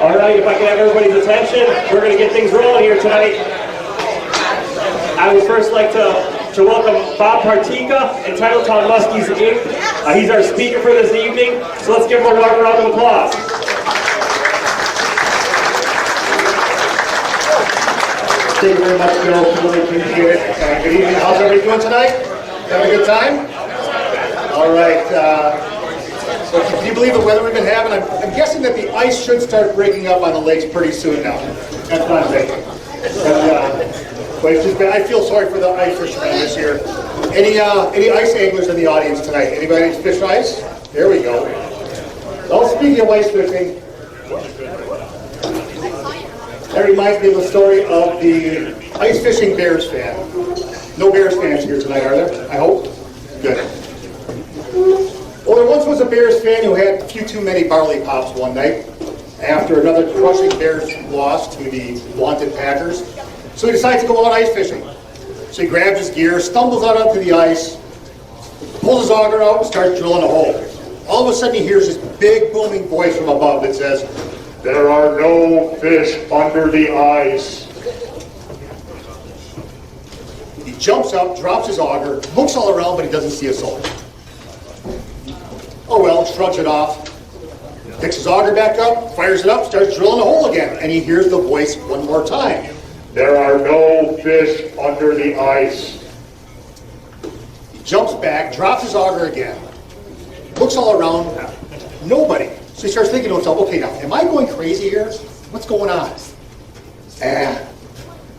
All right, if I can have everybody's attention, we're going to get things rolling here tonight. I would first like to welcome Bob Parteka and Titletown Muskies Inc. He's our speaker for this evening, so let's give him a warm round of applause. Thank you very much, Bill. Really appreciate it. Good evening. How's everybody doing tonight? Having a good time? All right. So can you believe the weather we've been having? I'm guessing that the ice should start breaking up on the lakes pretty soon now. That's what I'm thinking. But it's just been, I feel sorry for the ice fishermen this year. Any ice anglers in the audience tonight? Anybody fish ice? There we go. Well, speaking of ice fishing, that reminds me of the story of the ice fishing Bears fan. No Bears fans here tonight, are there? I hope? Good. Well, there once was a Bears fan who had a few too many barley pops one night after another crushing Bears loss to the vaunted Packers. So he decides to go out ice fishing. So he grabs his gear, stumbles out onto the ice, pulls his auger out, and starts drilling a hole. All of a sudden he hears this big booming voice from above that says, "There are no fish under the ice." He jumps up, drops his auger, looks all around, but he doesn't see a soul. Oh well, shrugs it off, picks his auger back up, fires it up, starts drilling a hole again, and he hears the voice one more time. "There are no fish under the ice." He jumps back, drops his auger again, looks all around, nobody. So he starts thinking to himself, okay, now, am I going crazy here? What's going on?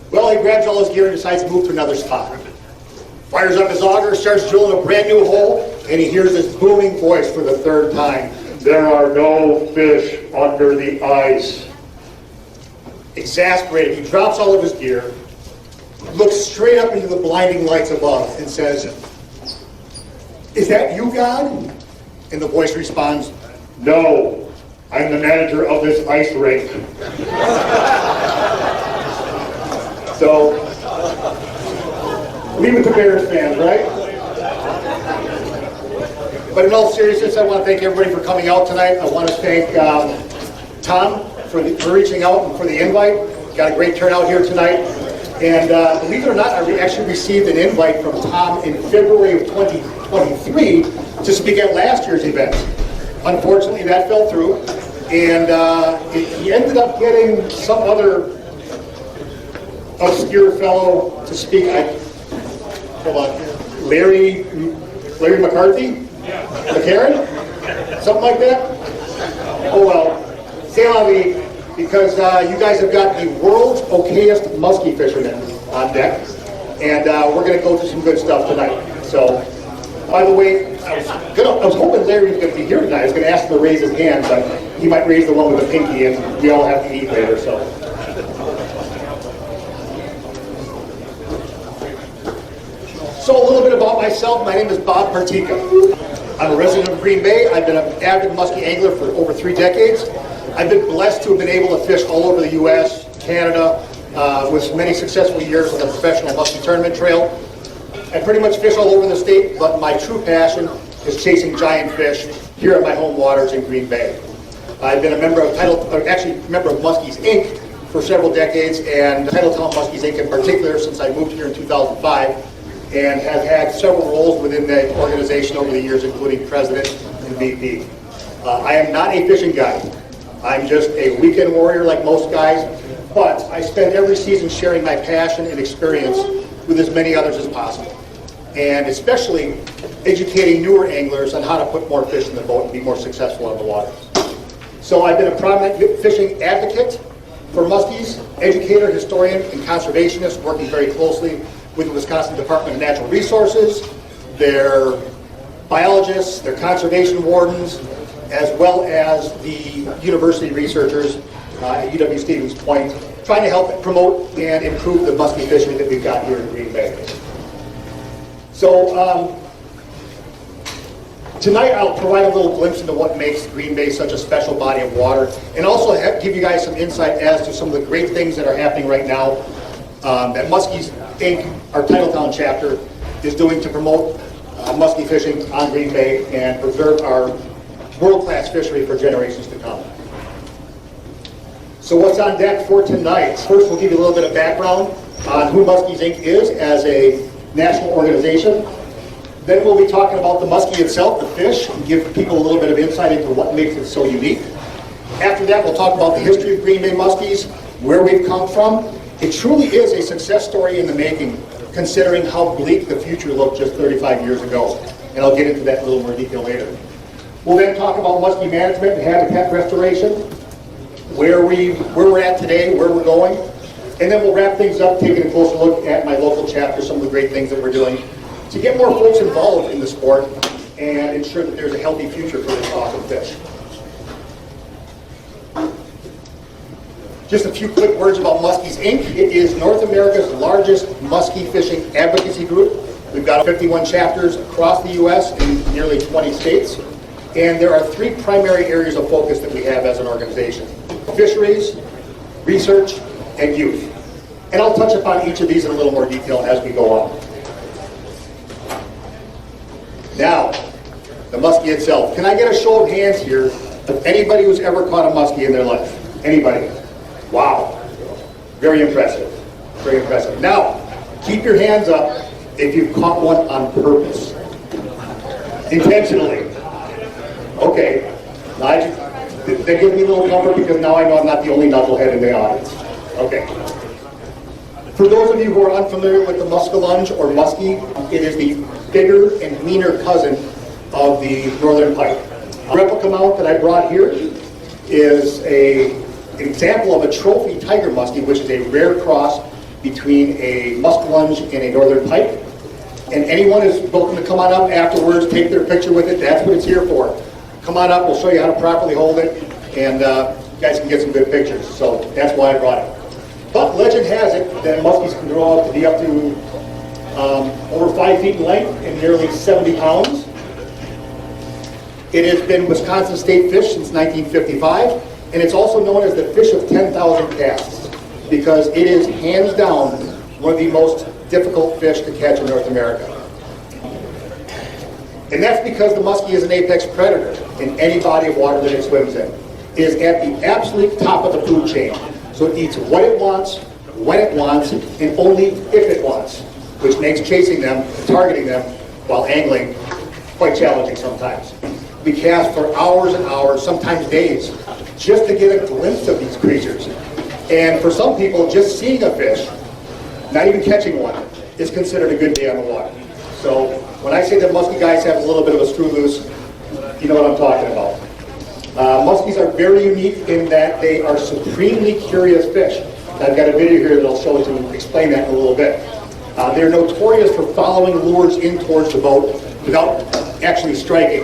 Well, he grabs all his gear and decides to move to another spot. Fires up his auger, starts drilling a brand new hole, and he hears this booming voice for the third time. "There are no fish under the ice." Exasperated, he drops all of his gear, looks straight up into the blinding lights above, and says, "Is that you, God?" And the voice responds, "No, I'm the manager of this ice rink." So, leave it to Bears fans, right? But in all seriousness, I want to thank everybody for coming out tonight. I want to thank Tom for reaching out and for the invite. Got a great turnout here tonight. And believe it or not, I actually received an invite from Tom in February of 2023 to speak at last year's event. Unfortunately, that fell through. And he ended up getting some other obscure fellow to speak. Hold on. Larry McCarthy? McCarran? Something like that? Oh well. C'est la vie, because you guys have got the world's okayest musky fishermen on deck. And we're going to go through some good stuff tonight. So, by the way, I was hoping Larry was going to be here tonight. I was going to ask him to raise his hand, but he might raise the one with the pinky, and we all have to eat later, so. So a little bit about myself. My name is Bob Parteka. I'm a resident of Green Bay. I've been an avid musky angler for over 3 decades. I've been blessed to have been able to fish all over the U.S., Canada, with many successful years on the professional musky tournament trail. I pretty much fish all over the state, but my true passion is chasing giant fish here at my home waters in Green Bay. I've been a member of Muskies Inc. for several decades, and Titletown Muskies Inc. in particular since I moved here in 2005, and have had several roles within the organization over the years, including president and VP. I am not a fishing guy. I'm just a weekend warrior like most guys, but I spend every season sharing my passion and experience with as many others as possible, and especially educating newer anglers on how to put more fish in the boat and be more successful on the water. So I've been a prominent fishing advocate for muskies, educator, historian, and conservationist, working very closely with the Wisconsin Department of Natural Resources, their biologists, their conservation wardens, as well as the university researchers at UW Stevens Point, trying to help promote and improve the musky fishing that we've got here in Green Bay. So tonight I'll provide a little glimpse into what makes Green Bay such a special body of water, and also give you guys some insight as to some of the great things that are happening right now that Muskies Inc., our Titletown chapter, is doing to promote musky fishing on Green Bay and preserve our world-class fishery for generations to come. So what's on deck for tonight? First, we'll give you a little bit of background on who Muskies Inc. is as a national organization. Then we'll be talking about the muskie itself, the fish, and give people a little bit of insight into what makes it so unique. After that, we'll talk about the history of Green Bay muskies, where we've come from. It truly is a success story in the making, considering how bleak the future looked just 35 years ago. And I'll get into that in a little more detail later. We'll then talk about muskie management and habitat restoration, where we're at today, where we're going. And then we'll wrap things up, taking a closer look at my local chapter, some of the great things that we're doing to get more folks involved in the sport and ensure that there's a healthy future for this awesome fish. Just a few quick words about Muskies Inc. It is North America's largest muskie fishing advocacy group. We've got 51 chapters across the U.S. in nearly 20 states. And there are three primary areas of focus that we have as an organization: fisheries, research, and youth. And I'll touch upon each of these in a little more detail as we go on. Now, the muskie itself. Can I get a show of hands here of anybody who's ever caught a muskie in their life? Anybody? Wow. Very impressive. Very impressive. Now, keep your hands up if you've caught one on purpose. Intentionally. Okay. That gives me a little comfort because now I know I'm not the only knucklehead in the audience. Okay. For those of you who are unfamiliar with the muskellunge or muskie, it is the bigger and meaner cousin of the northern pike. The replica mount that I brought here is an example of a trophy tiger muskie, which is a rare cross between a muskellunge and a northern pike. And anyone is welcome to come on up afterwards, take their picture with it. That's what it's here for. Come on up, we'll show you how to properly hold it, and you guys can get some good pictures. So that's why I brought it. But legend has it that muskies can grow up to be up to over 5 feet in length and nearly 70 pounds. It has been Wisconsin state fish since 1955, and it's also known as the fish of 10,000 casts because it is hands down one of the most difficult fish to catch in North America. And that's because the muskie is an apex predator in any body of water that it swims in. It is at the absolute top of the food chain. So it eats what it wants, when it wants, and only if it wants, which makes chasing them, targeting them while angling quite challenging sometimes. We cast for hours and hours, sometimes days, just to get a glimpse of these creatures. And for some people, just seeing a fish, not even catching one, is considered a good day on the water. So when I say that muskie guys have a little bit of a screw loose, you know what I'm talking about. Muskies are very unique in that they are supremely curious fish. I've got a video here that I'll show you to explain that in a little bit. They're notorious for following lures in towards the boat without actually striking.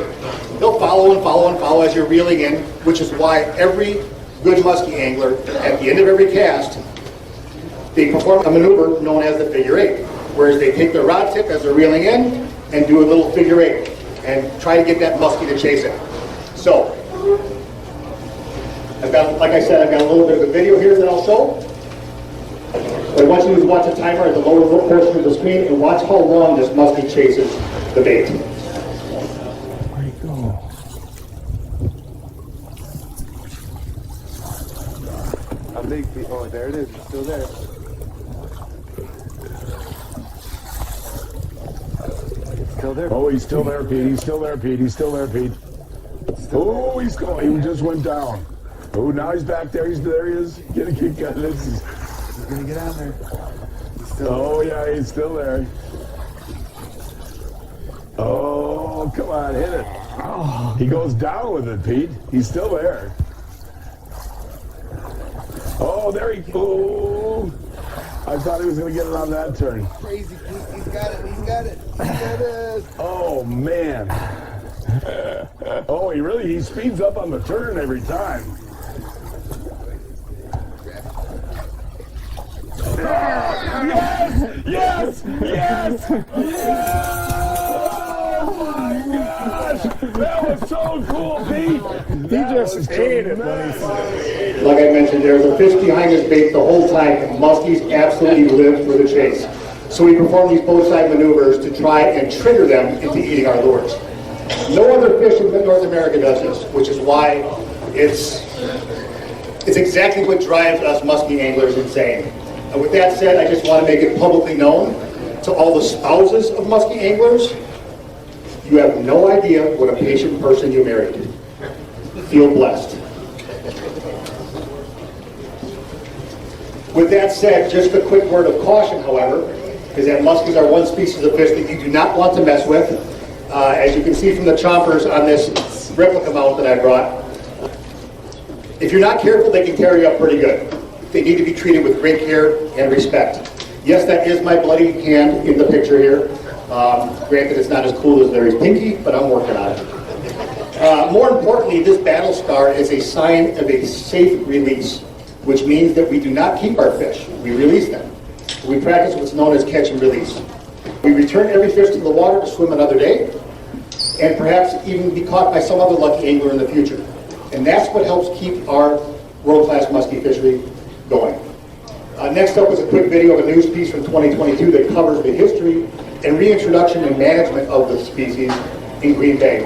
They'll follow and follow and follow as you're reeling in, which is why every good muskie angler, at the end of every cast, they perform a maneuver known as the figure eight, whereas they take their rod tip as they're reeling in and do a little figure eight and try to get that muskie to chase it. So, like I said, I've got a little bit of a video here that I'll show. What I want you to do is watch the timer at the lower portion of the screen and watch how long this muskie chases the bait. Where'd he go? How big? Oh, there it is. It's still there. It's still there. Oh, he's still there, Pete. He's still there, Pete. He's still there, Pete. Oh, he's going. He just went down. Oh, now he's back there. There he is. Get a kick out of this. He's gonna get out there. Oh, yeah, he's still there. Oh, come on, hit it. Oh, he goes down with it, Pete. He's still there. Oh, there he goes. I thought he was going to get it on that turn. Crazy, he's got it. He's got it. He's got it. Oh, man. Oh, he speeds up on the turn every time. Yes! Yes! Yes! Oh my gosh! That was so cool, Pete! He just ate it. Like I mentioned, there's a fish behind this bait the whole time, and muskies absolutely live for the chase. So we perform these both side maneuvers to try and trigger them into eating our lures. No other fish in North America does this, which is why it's It's exactly what drives us musky anglers insane. And with that said, I just want to make it publicly known to all the spouses of musky anglers, you have no idea what a patient person you married. Feel blessed. With that said, just a quick word of caution, however, is that muskies are one species of fish that you do not want to mess with. As you can see from the chompers on this replica mount that I brought, if you're not careful, they can tear you up pretty good. They need to be treated with great care and respect. Yes, that is my bloody hand in the picture here. Granted, it's not as cool as Larry's pinky, but I'm working on it. More importantly, this battle scar is a sign of a safe release, which means that we do not keep our fish. We release them. We practice what's known as catch and release. We return every fish to the water to swim another day, and perhaps even be caught by some other lucky angler in the future. And that's what helps keep our world-class muskie fishery going. Next up is a quick video of a news piece from 2022 that covers the history and reintroduction and management of the species in Green Bay.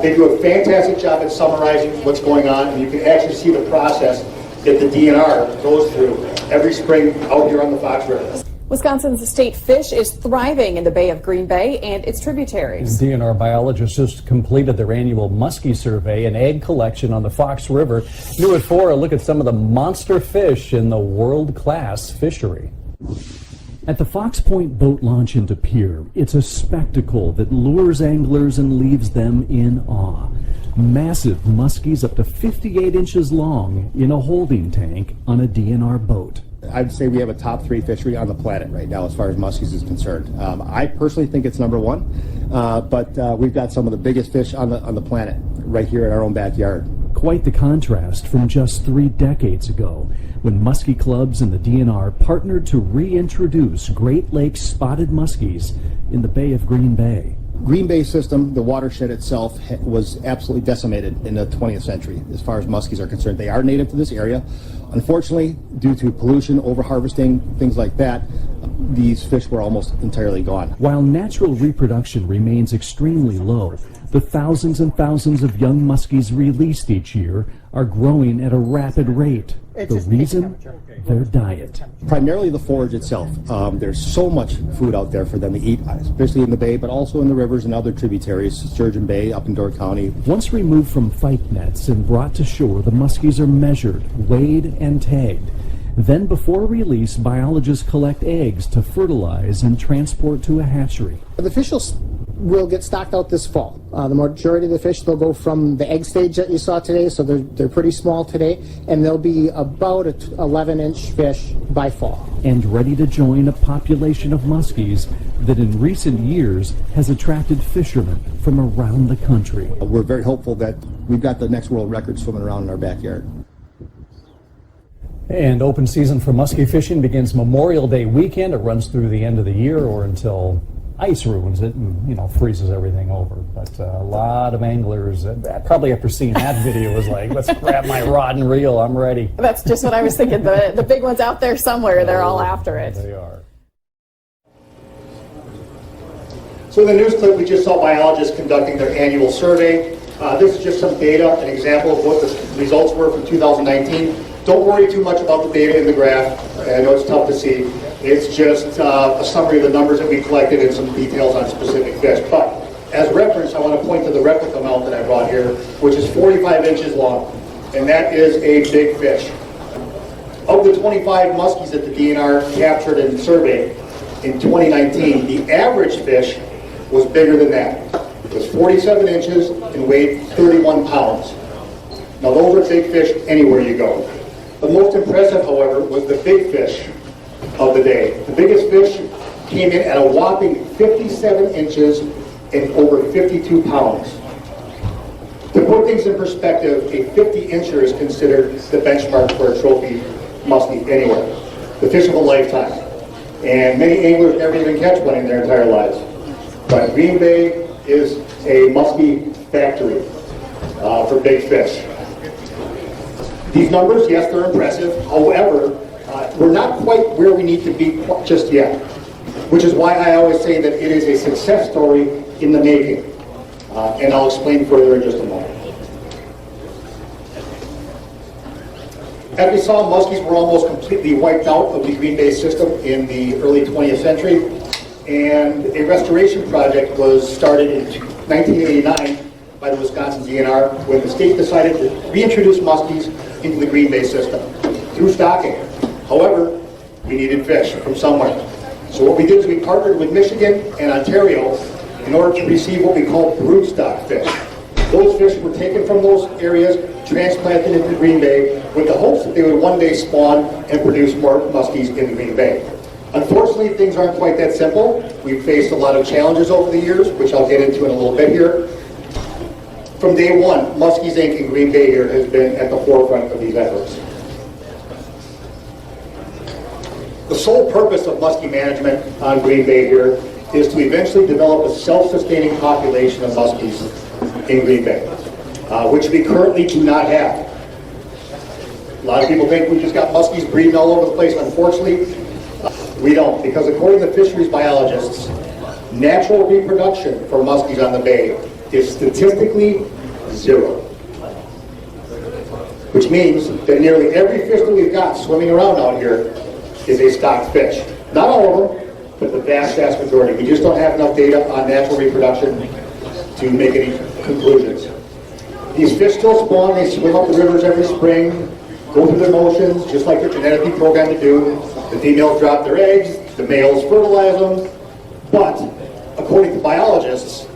They do a fantastic job at summarizing what's going on, and you can actually see the process that the DNR goes through every spring out here on the Fox River. Wisconsin's state fish is thriving in the Bay of Green Bay and its tributaries. DNR biologists just completed their annual muskie survey and egg collection on the Fox River. New at 4, a look at some of the monster fish in the world-class fishery. At the Fox Point boat launch into Pier, it's a spectacle that lures anglers and leaves them in awe. Massive muskies up to 58 inches long in a holding tank on a DNR boat. I'd say we have a top 3 fishery on the planet right now as far as muskies is concerned. I personally think it's number 1, but we've got some of the biggest fish on the planet right here in our own backyard. Quite the contrast from just 3 decades ago, when muskie clubs and the DNR partnered to reintroduce Great Lakes spotted muskies in the Bay of Green Bay. Green Bay system, the watershed itself, was absolutely decimated in the 20th century as far as muskies are concerned. They are native to this area. Unfortunately, due to pollution, overharvesting, things like that, these fish were almost entirely gone. While natural reproduction remains extremely low, the thousands and thousands of young muskies released each year are growing at a rapid rate. The reason? Their diet. Primarily the forage itself. There's so much food out there for them to eat, especially in the bay, but also in the rivers and other tributaries, Sturgeon Bay, up in Door County. Once removed from fight nets and brought to shore, the muskies are measured, weighed, and tagged. Then, before release, biologists collect eggs to fertilize and transport to a hatchery. The fish will get stocked out this fall. The majority of the fish, they'll go from the egg stage that you saw today, so they're pretty small today, and they'll be about an 11-inch fish by fall. And ready to join a population of muskies that in recent years has attracted fishermen from around the country. We're very hopeful that we've got the next world record swimming around in our backyard. And open season for muskie fishing begins Memorial Day weekend. It runs through the end of the year or until ice ruins it and, freezes everything over. But a lot of anglers, probably after seeing that video, was like, let's grab my rod and reel, I'm ready. That's just what I was thinking. The big ones out there somewhere, they're all after it. They are. So in the news clip, we just saw biologists conducting their annual survey. This is just some data, an example of what the results were from 2019. Don't worry too much about the data in the graph. I know it's tough to see. It's just a summary of the numbers that we collected and some details on specific fish. But as reference, I want to point to the replica mount that I brought here, which is 45 inches long. And that is a big fish. Of the 25 muskies that the DNR captured and surveyed in 2019, the average fish was bigger than that. It was 47 inches and weighed 31 pounds. Now those are big fish anywhere you go. The most impressive, however, was the big fish of the day. The biggest fish came in at a whopping 57 inches and over 52 pounds. To put things in perspective, a 50-incher is considered the benchmark for a trophy muskie anywhere. The fish of a lifetime. And many anglers never even catch one in their entire lives. But Green Bay is a muskie factory for big fish. These numbers, yes, they're impressive. However, we're not quite where we need to be just yet, which is why I always say that it is a success story in the making. And I'll explain further in just a moment. As we saw, muskies were almost completely wiped out of the Green Bay system in the early 20th century, and a restoration project was started in 1989 by the Wisconsin DNR when the state decided to reintroduce muskies into the Green Bay system through stocking. However, we needed fish from somewhere. So what we did is we partnered with Michigan and Ontario in order to receive what we call broodstock fish. Those fish were taken from those areas, transplanted into Green Bay with the hopes that they would one day spawn and produce more muskies in the Green Bay. Unfortunately, things aren't quite that simple. We've faced a lot of challenges over the years, which I'll get into in a little bit here. From day one, Muskies Inc. in Green Bay here has been at the forefront of these efforts. The sole purpose of muskie management on Green Bay here is to eventually develop a self-sustaining population of muskies in Green Bay, which we currently do not have. A lot of people think we just got muskies breeding all over the place. Unfortunately, we don't, because according to fisheries biologists, natural reproduction for muskies on the bay is statistically 0. Which means that nearly every fish that we've got swimming around out here is a stocked fish. Not all of them, but the vast majority. We just don't have enough data on natural reproduction to make any conclusions. These fish still spawn, they swim up the rivers every spring, go through their motions, just like they're genetically programmed to do. The females drop their eggs, the males fertilize them, but according to biologists,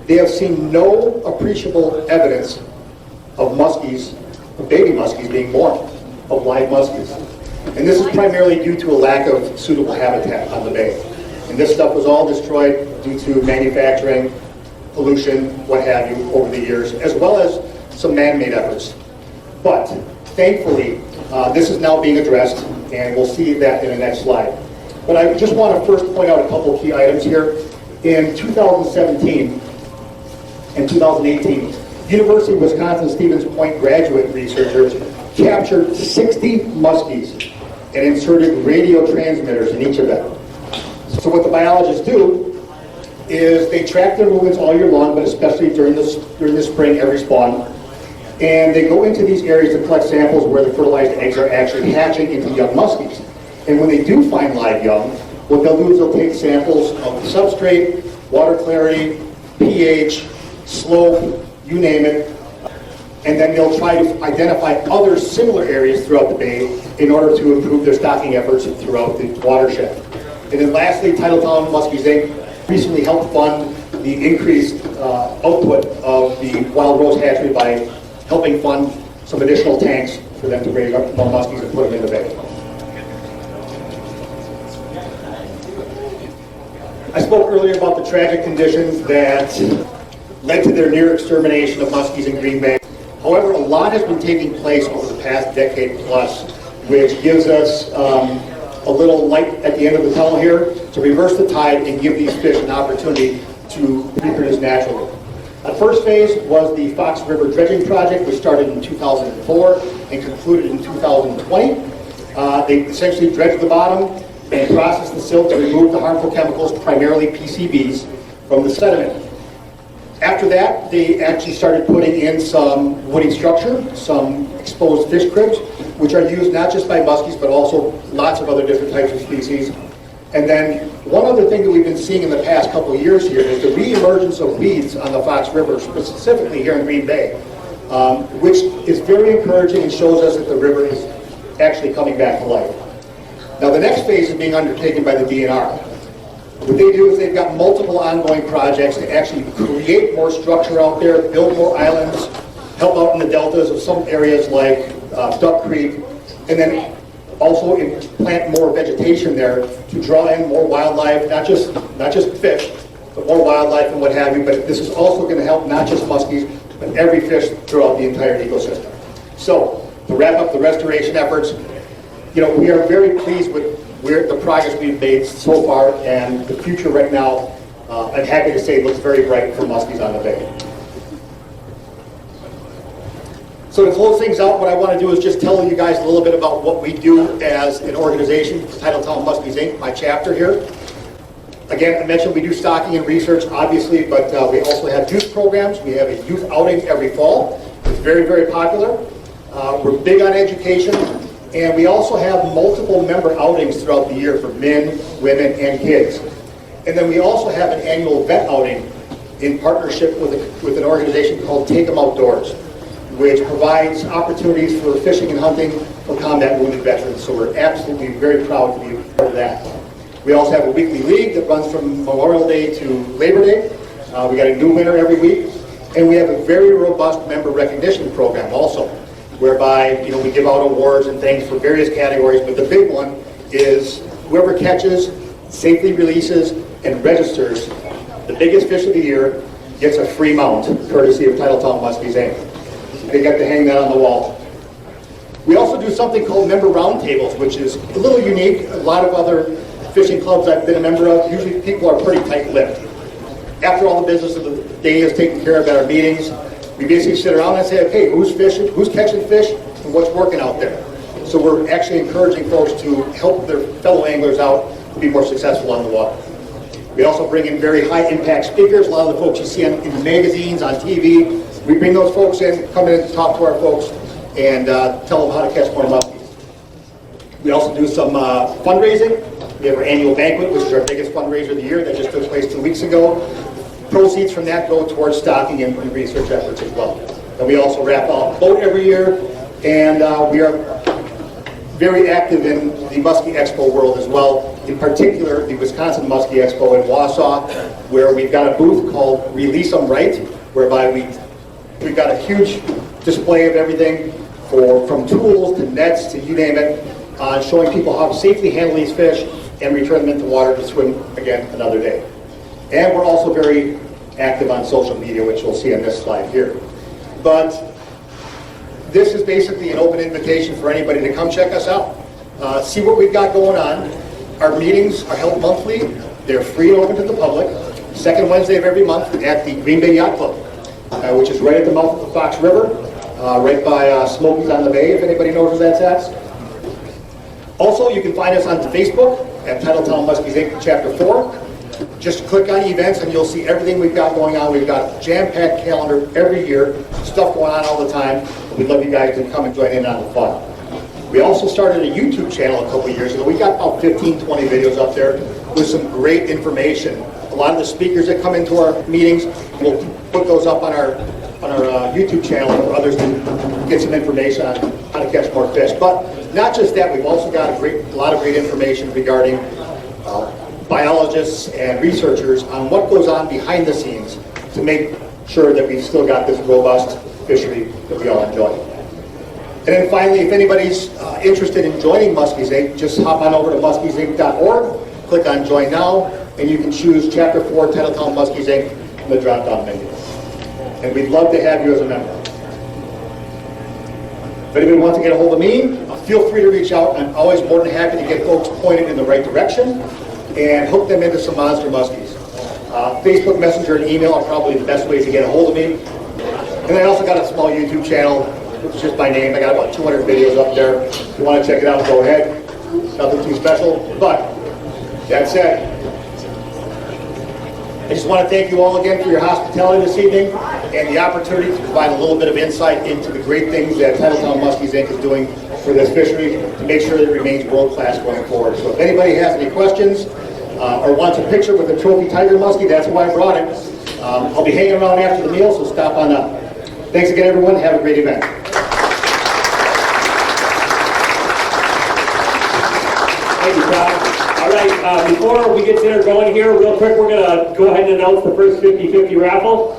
they have seen no appreciable evidence of muskies, of baby muskies being born, of live muskies. And this is primarily due to a lack of suitable habitat on the bay. And this stuff was all destroyed due to manufacturing, pollution, what have you, over the years, as well as some man-made efforts. But thankfully, this is now being addressed, and we'll see that in the next slide. But I just want to first point out a couple of key items here. In 2017 and 2018, University of Wisconsin-Stevens Point graduate researchers captured 60 muskies and inserted radio transmitters in each of them. So what the biologists do is they track their movements all year long, but especially during the spring, every spawn. And they go into these areas to collect samples where the fertilized eggs are actually hatching into young muskies. And when they do find live young, what they'll do is they'll take samples of the substrate, water clarity, pH, slope, you name it, and then they'll try to identify other similar areas throughout the bay in order to improve their stocking efforts throughout the watershed. And then lastly, Titletown Muskies Inc. recently helped fund the increased output of the wild rose hatchery by helping fund some additional tanks for them to raise up more muskies and put them in the bay. I spoke earlier about the tragic conditions that led to their near extermination of muskies in Green Bay. However, a lot has been taking place over the past decade plus, which gives us a little light at the end of the tunnel here to reverse the tide and give these fish an opportunity to reproduce naturally. The first phase was the Fox River dredging project, which started in 2004 and concluded in 2020. They essentially dredged the bottom and processed the silt to remove the harmful chemicals, primarily PCBs, from the sediment. After that, they actually started putting in some woody structure, some exposed fish cribs, which are used not just by muskies, but also lots of other different types of species. And then one other thing that we've been seeing in the past couple of years here is the re-emergence of weeds on the Fox River, specifically here in Green Bay, which is very encouraging and shows us that the river is actually coming back to life. Now the next phase is being undertaken by the DNR. What they do is they've got multiple ongoing projects to actually create more structure out there, build more islands, help out in the deltas of some areas like Duck Creek, and then also plant more vegetation there to draw in more wildlife, not just fish, but more wildlife and what have you. But this is also going to help not just muskies, but every fish throughout the entire ecosystem. So to wrap up the restoration efforts, we are very pleased with the progress we've made so far, and the future right now, I'm happy to say, looks very bright for muskies on the bay. So to close things out, what I want to do is just tell you guys a little bit about what we do as an organization, Titletown Muskies Inc., my chapter here. Again, I mentioned we do stocking and research, obviously, but we also have youth programs. We have a youth outing every fall. It's very, very popular. We're big on education, and we also have multiple member outings throughout the year for men, women, and kids. And then we also have an annual vet outing in partnership with an organization called Take 'Em Outdoors, which provides opportunities for fishing and hunting for combat wounded veterans. So we're absolutely very proud to be a part of that. We also have a weekly league that runs from Memorial Day to Labor Day. We got a new winner every week. And we have a very robust member recognition program also, whereby we give out awards and things for various categories, but the big one is whoever catches, safely releases, and registers the biggest fish of the year gets a free mount, courtesy of Titletown Muskies Inc. They get to hang that on the wall. We also do something called member roundtables, which is a little unique. A lot of other fishing clubs I've been a member of, usually people are pretty tight-lipped. After all the business of the day is taken care of at our meetings, we basically sit around and say, okay, who's fishing, who's catching fish, and what's working out there? So we're actually encouraging folks to help their fellow anglers out to be more successful on the water. We also bring in very high-impact speakers. A lot of the folks you see in the magazines, on TV, we bring those folks in, come in and talk to our folks, and tell them how to catch more muskies. We also do some fundraising. We have our annual banquet, which is our biggest fundraiser of the year. That just took place 2 weeks ago. Proceeds from that go towards stocking and research efforts as well. And we also wrap out a boat every year, and we are very active in the Muskie Expo world as well. In particular, the Wisconsin Muskie Expo in Wausau, where we've got a booth called Release 'em Right, whereby we've got a huge display of everything from tools to nets to you name it, showing people how to safely handle these fish and return them into water to swim again another day. And we're also very active on social media, which you'll see on this slide here. But this is basically an open invitation for anybody to come check us out. See what we've got going on. Our meetings are held monthly. They're free and open to the public. Second Wednesday of every month at the Green Bay Yacht Club, which is right at the mouth of the Fox River, right by Smokies on the Bay, if anybody knows where that's at. Also, you can find us on Facebook at Titletown Muskies Inc. Chapter 4. Just click on events and you'll see everything we've got going on. We've got a jam-packed calendar every year, stuff going on all the time. We'd love you guys to come and join in on the fun. We also started a YouTube channel a couple years ago. We got about 15, 20 videos up there with some great information. A lot of the speakers that come into our meetings, we'll put those up on our YouTube channel for others to get some information on how to catch more fish. But not just that, we've also got a lot of great information regarding biologists and researchers on what goes on behind the scenes to make sure that we've still got this robust fishery that we all enjoy. And then finally, if anybody's interested in joining Muskies Inc., just hop on over to muskiesinc.org, click on Join Now, and you can choose Chapter 4, Titletown Muskies Inc. from the drop-down menu. And we'd love to have you as a member. If anybody wants to get a hold of me, feel free to reach out. I'm always more than happy to get folks pointed in the right direction and hook them into some monster muskies. Facebook Messenger and email are probably the best ways to get a hold of me. And I also got a small YouTube channel, which is just my name. I got about 200 videos up there. If you want to check it out, go ahead. Nothing too special. But that said, I just want to thank you all again for your hospitality this evening and the opportunity to provide a little bit of insight into the great things that Titletown Muskies Inc. is doing for this fishery to make sure that it remains world-class going forward. So if anybody has any questions or wants a picture with a trophy tiger muskie, that's why I brought it. I'll be hanging around after the meal, so stop on up. Thanks again, everyone. Have a great event. Thank you, Todd. All right, before we get dinner going here, real quick, we're going to go ahead and announce the first 50-50 raffle.